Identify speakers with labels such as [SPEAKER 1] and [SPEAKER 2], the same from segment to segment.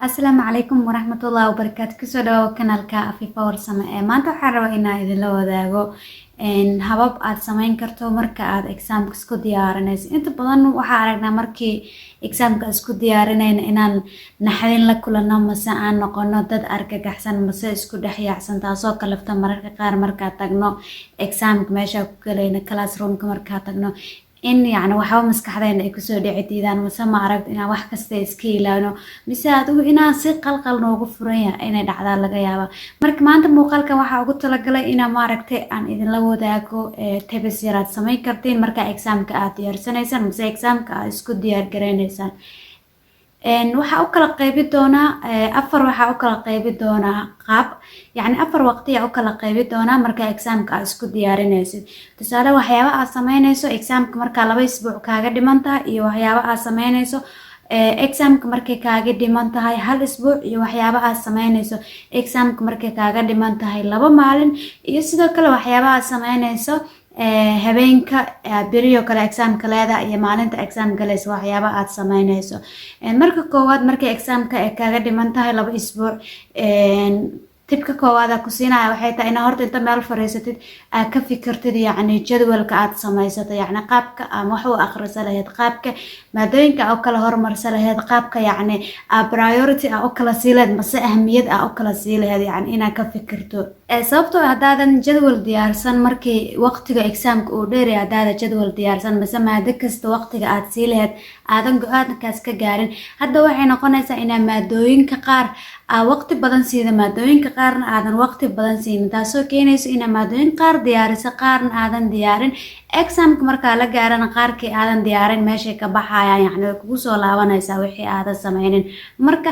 [SPEAKER 1] Asalaamu calaykum waraxmatullaahi wabarakaatu. Kusoo dhawaad kanaalka Afifa Warsame. Maanta waxaan rabaa inaan idinla wadaago habab aad samayn karto marka aad examka isku diyaarinayso. Inta badan waxaan aragnaa markii examka isku diyaarinayna inaan naxdin la kulano mase aan noqono dad argagaxsan mase isku dhex yaacsan, taasoo kalafta mararka qaar markaa tagno examka meesha ku galayna classroomka markaa tagno in yani waxba maskaxdeena ay kusoo dhici diidaan mase ma aragto inaan wax kasta iska ilaano mise adigu inaan si qalqal noogu furan yahay inay dhacdaa laga yaaba. Marka maanta muuqaalkan waxaa ugu talagalay inaan maaragtay aan idinla wadaago tips yar aad samayn kartiin marka examka aad diyaarsanaysaan mase examka aad isku diyaar gareynaysaan. waxaa u kala qaybi doonaa waxaa u kala qaybi doonaa qaab, yani afar waqti ayaa u kala qaybi doonaa marka examka aad isku diyaarinaysid. Tusaale waxyaaba aad samaynayso examka marka 2 isbuuc kaaga dhiman tahay iyo waxyaaba aad samaynayso examka markay kaaga dhiman tahay 1 isbuuc iyo waxyaaba aad samaynayso examka markay kaaga dhiman tahay 2 maalin iyo sidoo kale waxyaaba aad samaynayso habeenka beriyo kale examka leeda iyo maalinta exam galayso waxyaaba aad samaynayso. Marka koowaad markay examka ay kaaga dhiman tahay 2 isbuuc tibka koowaad ku siinaya waxay tahay in horta inta meel fariisatid aad ka fikirtid yani jadwalka aad samaysato, yani qaabka ama wax u akhrisan lahayd, qaabka maadooyinka oo kala hormarsan lahayd, qaabka yani priority oo kala siileed mase ahmiyad oo kala siileed, yani inaad ka fikirto. Sababtoo hadaadan jadwal diyaarsan markii waqtiga examka uu dheeray hadaadan jadwal diyaarsan mase maado kasta waqtiga aad siileed aadan go'aankaas ka gaarin, hadda waxay noqonaysaa in maadooyinka qaar waqti badan siida maadooyinka qaarna aadan waqti badan siin, taasoo keenayso in maadooyin qaar diyaariso qaarna aadan diyaarin. examka marka la gaarana qaarkii aadan diyaarin meeshay ka baxayaan, yani way kugu soo laabanaysaa wixii aadan samaynin. Marka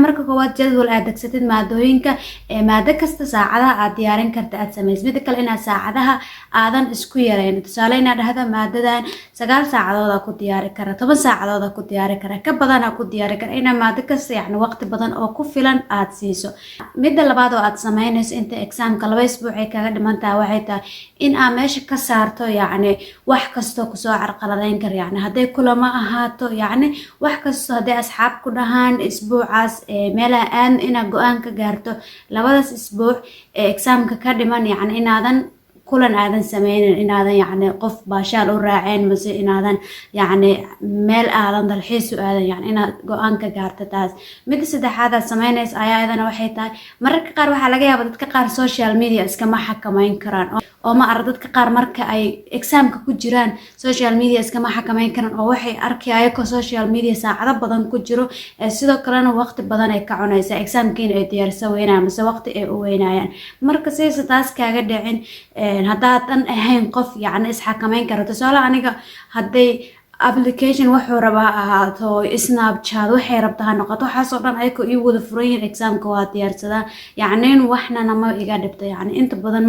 [SPEAKER 1] marka koowaad jadwal aad degsatid maadooyinka maado kasta saacadaha aad diyaarin karta aad samaysid. Mid kale inaad saacadaha aadan isku yareyn, tusaale inaad dhahdo maadadan 9 saacadood ku diyaari kara, 10 saacadood ku diyaari kara, ka badan ku diyaari kara, in maado kasta yani waqti badan oo ku filan aad siiso. Midda labaad oo aad samaynayso inta examka 2 isbuuc ay kaga dhiman tahay waxay tahay in aad meesha ka saarto yani wax kasto ku soo carqaladeyn kar, yani haday kulama ahaato, yani wax kasto haday asxaab ku dhahaan isbuucaas meelaha aan inaad go'aan ka gaarto 2daas isbuuc examka ka dhiman, yani inaadan kulan aadan sameynin, inaadan yani qof baashaal u raaceen mase inaadan yani meel aadan dalxiis u aadan, yani inaad go'aan ka gaarto taas. Midda saddexaad aad samaynayso ayadana waxay tahay mararka qaar waxaa laga yaabaa dadka qaar social media iskama xakameyn karaan oo ma arag dadka qaar marka ay examka ku jiraan social media iskama xakameyn karaan oo waxay arkayaan ko social media saacado badan ku jiro sidoo kalena waqti badan ay ka cunaysaa examkiina ay diyaarsan weynayaan mase waqti ay u weynayaan. Marka sidoo taas kaaga dhicin hadaadan ahayn qof yani isxakameyn karo, tusaale aniga haday application wuxuu rabaa ahaato Snapchat waxay rabtaa ha noqoto waxaasoo dhan ayagoo ii wada furan yihiin examka waa diyaarsadaa, yani waxnana ma iga dhibto, yani inta badan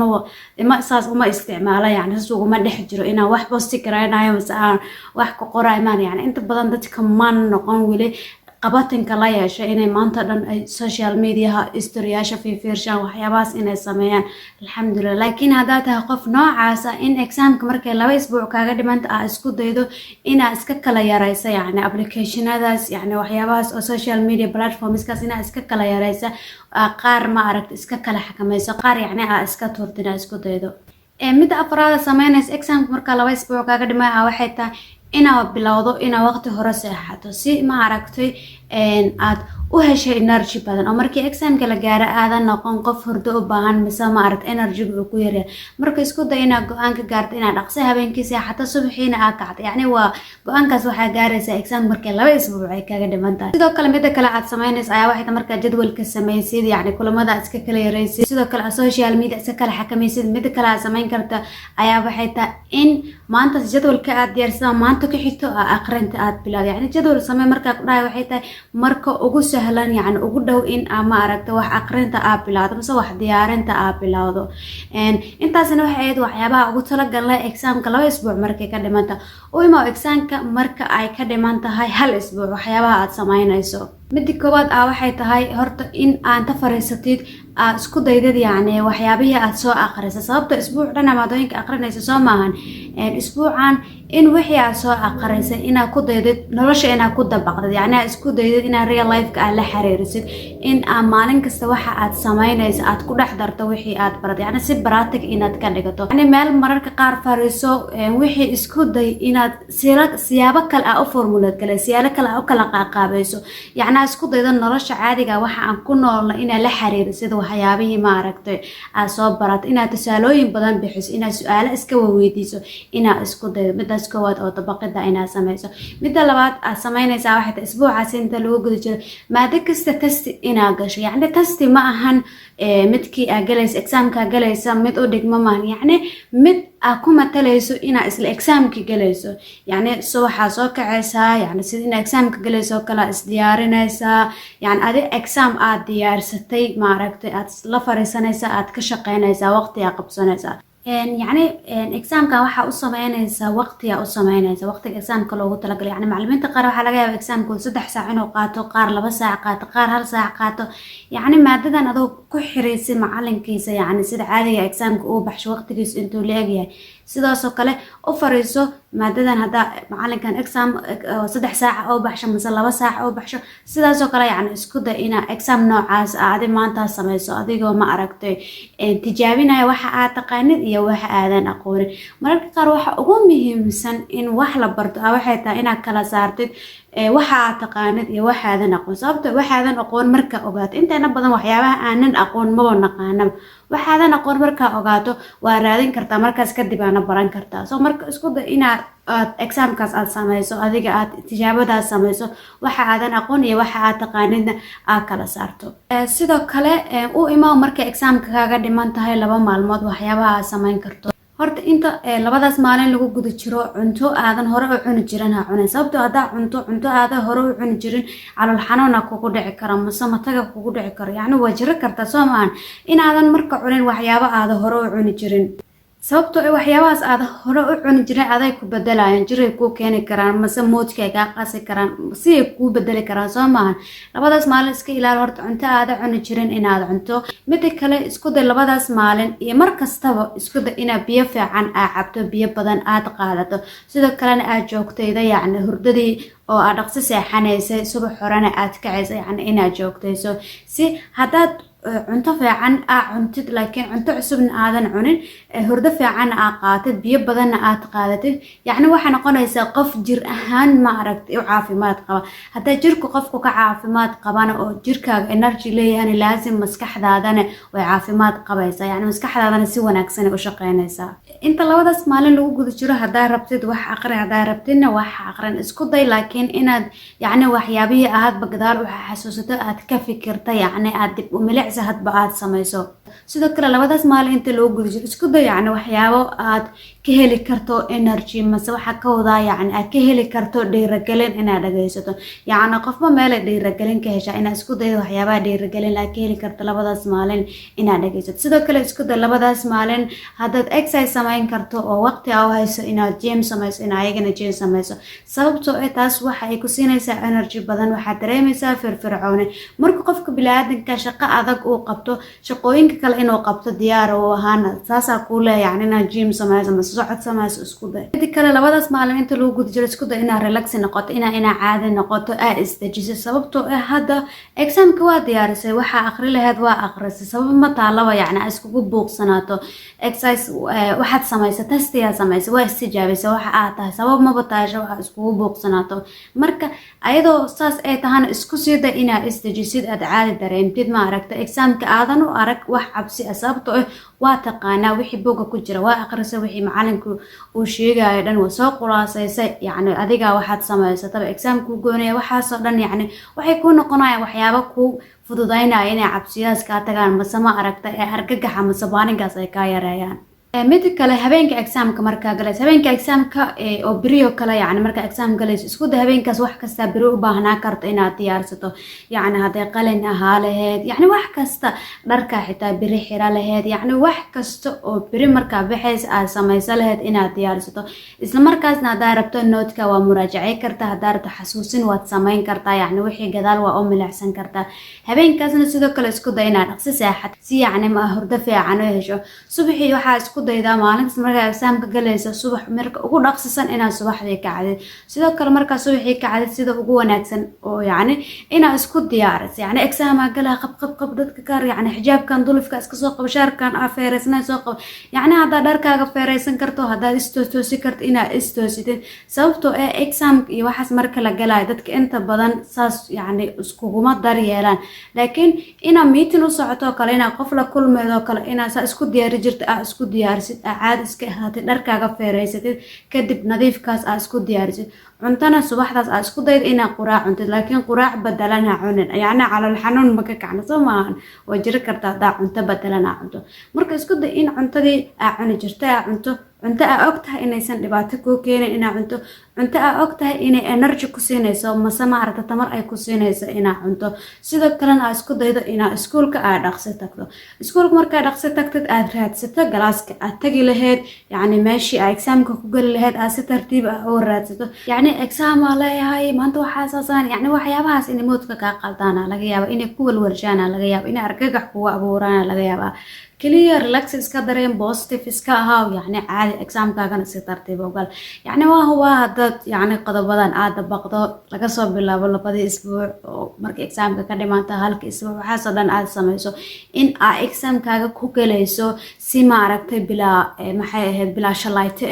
[SPEAKER 1] ma saas uma isticmaala, yani saas uguma dhex jiro inaan wax posti garaynayo mase aan wax ku qorayo maan, yani inta badan dadka maan noqon weli qabatinka la yeesho inay maanta dhan ay social mediaha historiyaasha fiirshaan waxyaabahaas inay sameeyaan alxamdulillah. laakiin haddaad tahay qof noocaas in examka markay 2 isbuuc kaaga dhimanta aad isku daydo inaad iska kala yaraysa yani applicationadaas, yani waxyaabahaas oo social media platformskaas inaad iska kala yaraysa, qaar ma aragta iska kala xakamayso, qaar yani aad iska tuurtin aad isku daydo. midda afraad samaynaysa examka marka 2 isbuuc kaaga dhimay waxay tahay inaad bilowdo inaad waqti hore seexato si ma aragtay aad u heshay energy badan oo markii examka la gaaro aadan noqon qof hurdo u baahan mise ma aragta energy uu ku yaryahay. Marka isku day inaad go'aan ka gaarto inaad dhaqso habeenkii seexato subaxiina aad kacdo, yani waa go'aankaas waxaa gaaraysa exam markii 2 isbuuc ay kaga dhiman tahay. Sidoo kale midda kale aad samaynayso ayaa waxay tahay marka jadwalka samaysid yani kulamada iska kala yaraysid, sidoo kale social media iska kala xakamaysid. Midda kale aad samayn karta ayaa waxay tahay in maanta jadwalka aad diyaarsan maanta ku xigto aqrinta aad bilaawdo, yani jadwal samee marka ku dhahay waxay tahay marka ugu sahlan yani ugu dhow in ma aragta wax aqrinta aad bilaawdo mase wax diyaarinta aad bilaawdo. intaasna waxay ahayd waxyaabaha ugu talagalay examka 2 isbuuc markay ka dhimanta oo ima examka marka ay ka dhiman tahay 1 isbuuc waxyaabaha aad samaynayso. midda koowaad waxay tahay horta in aan ta fariisatid isku daydad yani waxyaabihii aad soo aqrisay, sababta isbuuc dhan maadooyinka aqrinaysa soo maahan isbuucan in wixii aad soo aqrisay inaad ku daydid nolosha inaad ku dabaqdid yacni aad isku daydid inaad real life-ka aad la xiriirisid in aad maalin kasta waxa aad samaynayso aad ku dhex darto wixii aad baratay yacni si practic inaad ka dhigato yacni meel mararka qaar fariiso wixii isku day inaad siyaabo kale aad u formulate kale siyaalo kale aad u kala qaaqaabayso yacni aad isku daydo nolosha caadiga waxa aan ku noolna inaad la xiriirisid waxyaabihii maaragtay aad soo barato inaad tusaalooyin badan bixiso inaad su-aalo iska weydiiso inaad isku daydo midaas koowaad oo dabaqida inaad samayso midda labaad aad samaynaysaa waxay tahay isbuucaas inta lagu guda jiro maado kasta testi inaad gasho yacni testi ma ahan midkii aad galaysa exaamka galaysa mid u dhigmo maahan yacni mid aad ku matalayso inaad isla exaamka galayso yacni subaxaa soo kacaysaa yacni sida inaad exaamka galayso oo kale isdiyaarinaysaa yacni adi exaam aad diyaarsatay maaragtay aad la fariisanaysaa aad ka shaqaynaysaa waqti aad qabsanaysaa يعني examka waxa u sameynaysa waqtiga u sameynaysa waqtiga examka loogu talagalay yani macallimiinta qaar waxa laga yaabaa examku 3 saac inuu qaato qaar 2 saac qaato qaar 1 saac qaato yani maadadan adoo ku xiriirsan macallinkiisa yani sida caadiga examka uu baxsho waqtigiisa intuu leeyahay sidaas oo kale u fariiso maadadan hada macallinkan exam 3 saac oo baxsho mise 2 saac oo baxsho sidaas oo kale yani isku day ina exam noocaas aad maanta sameeyso adigoo ma aragtay tijaabinaya waxa aad taqaanid iyo waxa aadan aqoonin mararka qaar waxa ugu muhiimsan in wax la barto waxay tahay inaad kala saartid waxa aad taqaanid iyo waxa aadan aqoon sababtoo waxa aadan aqoon marka ogaato inta badan waxyaabaha aanan aqoon ma naqaanaba waxa aadan aqoon marka ogaato waa raadin kartaa markaas kadib aana baran kartaa soo marka isku day inaad examkaas aad samayso adiga aad tijaabadaas samayso waxa aadan aqoon iyo waxa aad taqaanidna aad kala saarto sidoo kale u imaa marka examka kaaga dhiman tahay 2 maalmood waxyaabaha aad samayn karto horta inta labadaas maalin lagu guda jiro cunto aadan hore u cuni jirin ha cunay sababtoo aad cunto aadan hore u cuni jirin calool xanuun kugu dhici kara mise mataga kugu dhici karo yani waa jiro kartaa soo maahan inaadan marka cunin waxyaabo aad hore u cuni jirin sababtoo waxyaabahaas aad hore u cuni jiray aday ku bedelayaan jiray ku keeni karaan mise moodka ay ka qasi karaan si ay ku bedeli karaan soo maahan labadaas maalin iska ilaali horta cunto aad cuni jirin inaad cunto mid kale isku day labadaas maalin iyo mar kastaba isku day inaad biyo fiican aad cabto biyo badan aad qaadato sidoo kalena aad joogtayda yani hurdadii oo aad dhaqsi seexanaysay subax horena aad kacayso yani inaad joogtayso si hadaad cunto fiican aad cuntid laakiin cunto cusubna aadan cunin hurdo fiican aad qaatid biyo badanna aad qaadatid yani waxa noqonaysa qof jir ahaan ma aragtay u caafimaad qaba hadaa jirku qofku ka caafimaad qabana oo jirkaaga energy leeyahay laazim maskaxdaadana way caafimaad qabaysaa yani maskaxdaadana si wanaagsan u shaqeynaysaa inta labadaas maalin lagu guda jiro hadaa rabtid wax aqri hadaa rabtidna wax aqrin isku day laakiin inaad yani waxyaabihii aad bagdaal waxa xasuusato aad ka fikirta yani aad dib u milic hadba aad samayso sidoo kale labadaas maalin inta loo guda jiro isku day yani waxyaabo aad ka heli karto energy mase waxa ka wadaa yani aad ka heli karto dhiirigelin inaad dhageysato yani qofba meel dhiirigelin ka hesha inaad isku daydo waxyaabaha dhiirigelin aad ka heli karto labadaas maalin inaad dhageysato sidoo kale isku day labadaas maalin hadaad exercise samayn karto oo waqti aad hayso inaad gym samayso inaad ayagana gym samayso sababtoo taas waxa ay ku siinaysaa energy badan waxaad dareemaysaa firfircooni marka qofka bini'aadanka shaqo adag uu qabto shaqooyinka kale inuu qabto diyaar oo ahaana saasa ku leeyahay inaad gym samayso ama socod samayso isku day mid kale labadaas maalin inta lagu guda jiro isku day inaad relax noqoto inaad caadi noqoto aad isdajiso sababtoo hadda examka waa diyaarisay waxa akhri lahayd waa akhrisay sabab ma taalaba yani iskugu buuqsanaato exercise waxaad samayso testiga samayso waa istijaabiso waxa aad tahay sabab ma bataasho waxa iskugu buuqsanaato marka ayadoo saas ay tahana isku siida inaad isdajisid aad caadi dareentid ma aragta examka aadan u arag wax cabsi sababtoo waa taqaanaa wixii buuga ku jira waa akhrisay wixii macallinku uu sheegayo dhan waa soo qulaasaysay yani adiga waxaad samaysataba examku goonaya waxaas oo dhan yani waxay ku noqonayaan waxyaabo ku fududaynaya inay cabsiyaas ka tagaan mase ma aragta ee argagaxa mase baanigaas ay ka yareeyaan mid kale habeenka examka marka galayso habeenka examka oo biriyo kale yani marka exam galayso isku day habeenkaas wax kasta biri u baahnaa karto inaad diyaarsato yani haday qalin ahaa lahayd yani wax kasta dharka xitaa biri xira lahayd yani wax kasta oo biri marka baxays aad samayso lahayd inaad diyaarsato isla markaasna hadaa rabto noodka waa muraajacay kartaa hadaa rabto xasuusin waad samayn kartaa yani wixii gadaal waa u milicsan kartaa habeenkaasna sidoo kale isku day inaad dhaqsi saaxad si yani ma hurdo fiican u hesho subaxii waxaa isku isku daydaa maalintaas markaa exaamka galaysa subax marka ugu dhaqsisan inaad subaxdii kacdid sidoo kale markaa subaxii kacdid sida ugu wanaagsan oo yacni inaad isku diyaaris yacni exaamaa galaa qab dadka qaar yacni xijaabkan dulifka iska soo qabo shaarkan aa feereysnay soo qabo yacni haddaad dharkaaga feereysan karto haddaad istoosi karto inaad istoositid sababtoo exaamka iyo waxaas marka la galaayo dadka inta badan saas yacni iskuguma daryeelaan laakiin inaad meeting u socotoo kale inaad qof la kulmeedoo kale inaad saa isku diyaari jirta aa isku diyaarisid aa caadi iska ahaatid dharkaaga feereysatid kadib nadiifkaas aa isku diyaarisid cuntana subaxdaas aa isku dayda inaad quraac cuntid laakiin quraac badalan ha cunin yacni calool xanuun ma ka kacno soo maahan way jiri kartaa haddaa cunto badalan aa cunto marka isku day in cuntadii aa cuni jirta aa cunto aa og tahay inaysan dhibaato kuu keenin inaa cunto aa og tahay inay energy ku siinayso mase maaragta tamar ay ku siinayso inaa cunto sidoo kalena aa isku daydo inaa iskuulka aa dhaqsi tagto iskuulka markaa dhaqsi tagtid aad raadsato galaaska aad tagi lahayd yacni meeshii aa exaamka ku geli lahayd aad si tartiib ah oo raadsato yacni exaam aa leeyahay maanta waxaa saasaan yacni waxyaabahaas inay moodka kaa qaldaana laga yaaba inay ku walwalshaana laga yaaba inay argagax kuga abuuraana laga yaabaa kaliya relax iska dareen positive iska ahaa yacni caadi exaamkaagana si tartiib oo gal yacni waa hubaa haddaad yacni qodobadan aad dabaqdo laga soo bilaabo labadii isbuuc oo markii exaamka ka dhimaanta halka isbuuc waxaasoo dhan aad samayso in aa exaamkaaga ku galayso si maaragtay bilaa maxay ahayd bilaa shalayto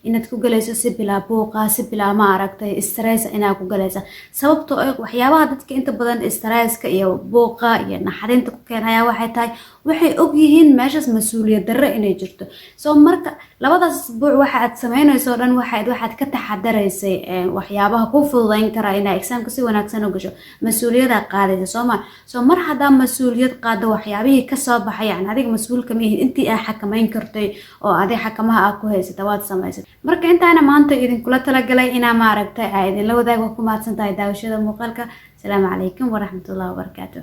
[SPEAKER 1] inaad ku galayso si bilaa buuqa si bilaa maaragtay stress inaad ku galaysa sababtoo waxyaabaha dadka inta badan stresska iyo buuqa iyo naxarinta ku keenaya waxay tahay waxay og yihiin meeshaas mas-uuliyad darro inay jirto soo marka labadaas isbuuc waxa aad samaynayso dhan waxaad ka taxadaraysay waxyaabaha ku fududayn kara inaa exaamka si wanaagsan u gasho mas-uuliyada qaadaysa sooma soo mar haddaa mas-uuliyad qaado waxyaabihii kasoo baxay yani adiga mas-uulka ma ihin intii aa xakamayn kartay oo adig xakamaha aa ku haysata waad samaysay marka intaana maanta idinkula talagalay inaa maaragtay aa idinla wadaago ku mahadsan tahay daawashada muuqaalka asalaamu calaykum waraxmatullahi wabarakaatu